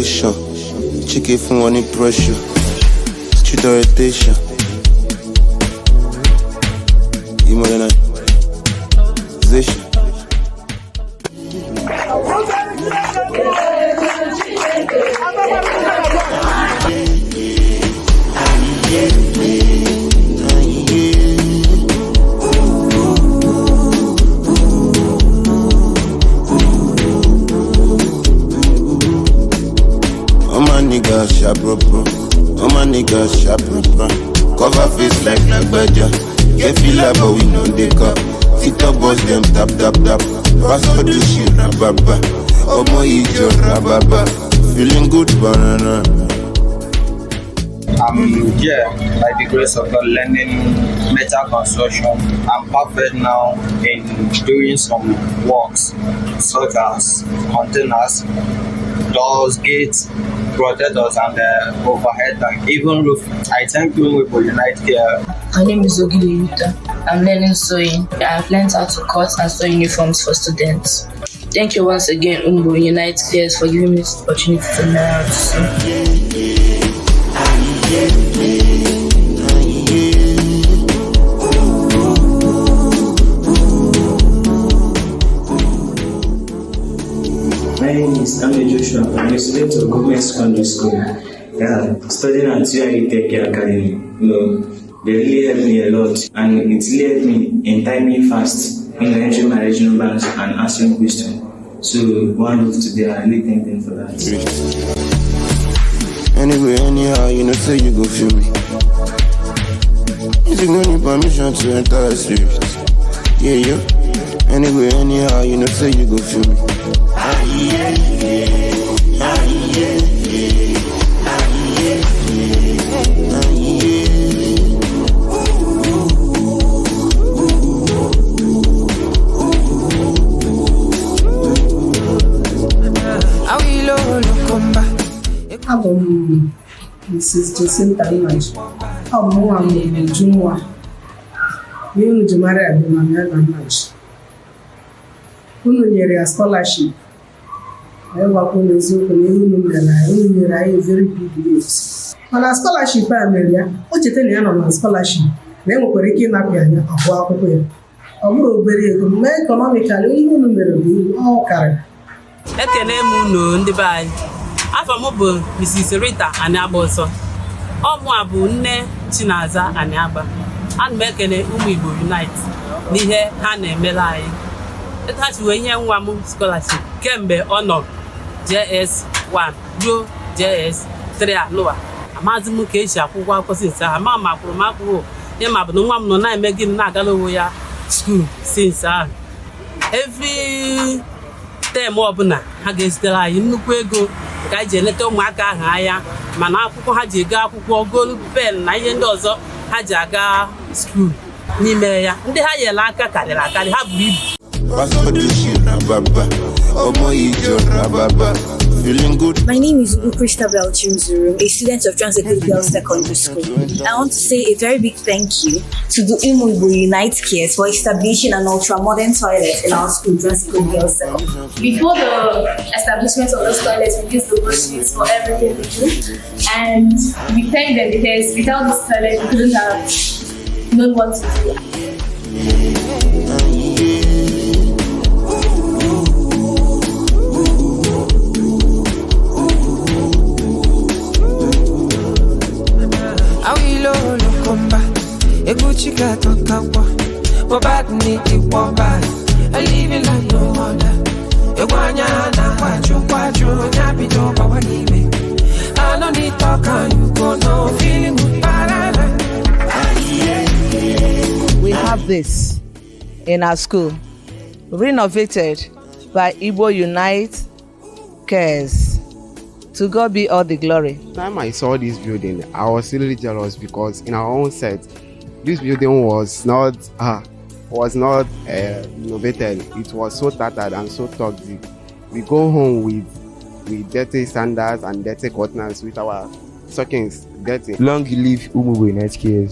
location. Chicken from one pressure. Street orientation. Modernization. Niggas sharp bro. All my niggas sharp bro. Cover face like Badger. Get feel like but we know they cup. TikTok boss them tap. Pass for the shit rababa. Omo ijo rababa. Feeling good banana. I'm here by the grace of God learning metal construction. I'm perfect now in doing some works such as containers, doors, gates, protectors, and overhead tank, even roof. I thank UIU Enugu. My name is Ogiliyuta. I'm learning sewing. I've learned how to cut and sew uniforms for students. Thank you once again, UIU Enugu, for giving me this opportunity to learn how to sew. My name is Joshua. I'm a student of Government Secondary School. Studying at UIU Academy. They really helped me a lot, and it led me in timing fast in entering my regional branch and answering questions. So one of today, I really thank them for that. Anyway, anyhow, you know, say you go feel me. Music no need permission to enter the street. Yeah. Anyway, anyhow, you know, say you go feel me. I'm Mrs. Jacinta Image. I'm one of Jumwa. You to marry a woman much. Who near a scholarship? I work on the Zoom and you know, a very big news. On a scholarship, Amelia, what you tell me on a scholarship? Then we're breaking up here. A walk away. A more very economically, even number all carry. Let the name know the buy. After mobile, Mrs. Rita and Aboso. Omu Nne Chinaza and Abba. And make an UIU Unite. Nihe Hane Melai. It has to a young woman scholarship. Kembe honor JS1, Joe JS 3 lower. A Mazimu Kesha, who was in Mama from Mapu. Yama, no one no nine making Nagaloya school since every term opener against the line in Nukwego. Gaje leto mwaka haya mana akwụkwọ ha ji ga akwụkwọ gold pen na ihe ndị ọzọ ha ji aga school n'ime ya ndị ha yele aka karịrị akarị ha buru ibu. My name is Christabel Chimzuru, a student of Transekulu Girls Secondary School. I want to say a very big thank you to the UIU UIUCares for establishing an ultra-modern toilet in our school, Transekulu Girls Secondary School. Before the establishment of those toilets, we used the groceries for everything we do. And we thank them because without this toilet, we couldn't have known what to do. We have this in our school, renovated by Igbo UIUCares. To God be all the glory. The time I saw this building, I was really jealous because in our own set, this building was not innovated. It was so tattered and so toxic. We go home with dirty sandals and dirty curtains with our stockings dirty. Long live UIU Enugu.